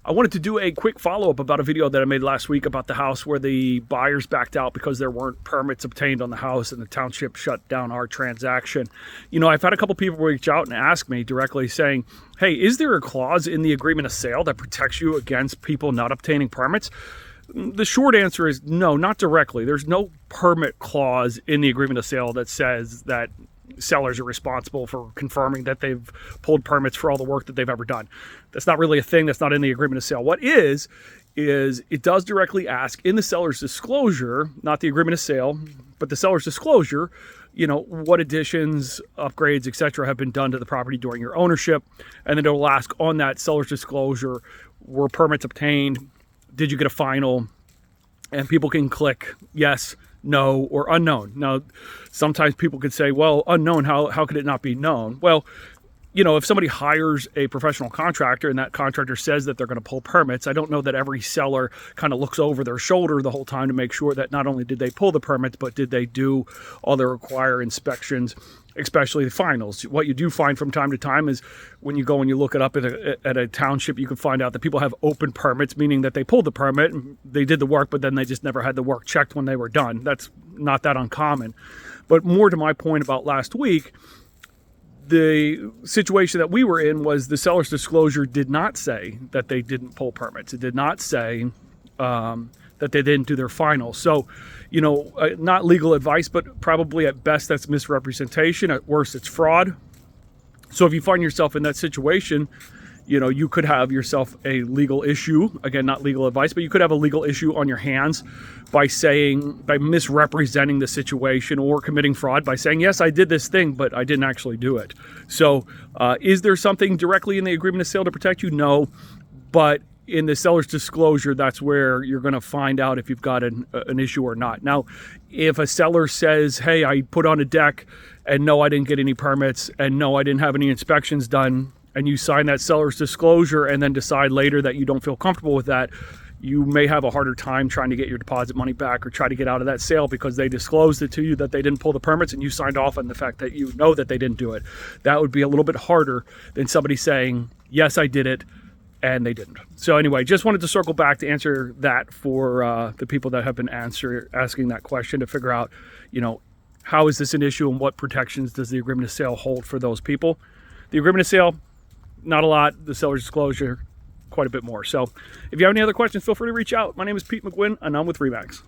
I wanted to do a quick follow-up about a video that I made last week about the house where the buyers backed out because there weren't permits obtained on the house and the township shut down our transaction. You know, I've had a couple people reach out and ask me directly saying, hey, is there a clause in the agreement of sale that protects you against people not obtaining permits? The short answer is no, not directly. There's no permit clause in the agreement of sale that says that sellers are responsible for confirming that they've pulled permits for all the work that they've ever done. That's not really a thing. That's not in the agreement of sale. What is it does directly ask in the seller's disclosure, not the agreement of sale, but the seller's disclosure, you know, what additions, upgrades, etc. have been done to the property during your ownership. And then it'll ask on that seller's disclosure, were permits obtained? Did you get a final? And people can click yes, no, or unknown. Now, sometimes people could say, well, unknown, how could it not be known? Well, you know, if somebody hires a professional contractor and that contractor says that they're going to pull permits, I don't know that every seller kind of looks over their shoulder the whole time to make sure that not only did they pull the permits, but did they do all the required inspections, especially the finals. What you do find from time to time is when you go and you look it up at a township, you can find out that people have open permits, meaning that they pulled the permit and they did the work, but then they just never had the work checked when they were done. That's not that uncommon. But more to my point about last week, the situation that we were in was the seller's disclosure did not say that they didn't pull permits. It did not say that they didn't do their final. So, you know, not legal advice, but probably at best that's misrepresentation. At worst, it's fraud. So if you find yourself in that situation, you know, you could have yourself a legal issue. Again, not legal advice, but you could have a legal issue on your hands by misrepresenting the situation or committing fraud by saying, yes, I did this thing, but I didn't actually do it. So is there something directly in the agreement of sale to protect you? No, but in the seller's disclosure, that's where you're going to find out if you've got an issue or not. Now, if a seller says, hey, I put on a deck and no, I didn't get any permits and no, I didn't have any inspections done, and you sign that seller's disclosure and then decide later that you don't feel comfortable with that, you may have a harder time trying to get your deposit money back or try to get out of that sale because they disclosed it to you that they didn't pull the permits and you signed off on the fact that you know that they didn't do it. That would be a little bit harder than somebody saying, yes, I did it, and they didn't. So anyway, just wanted to circle back to answer that for the people that have been asking that question to figure out, you know, how is this an issue and what protections does the agreement of sale hold for those people? The agreement of sale, not a lot. The seller's disclosure, quite a bit more. So if you have any other questions, feel free to reach out. My name is Pete McGuinn, and I'm with REMAX.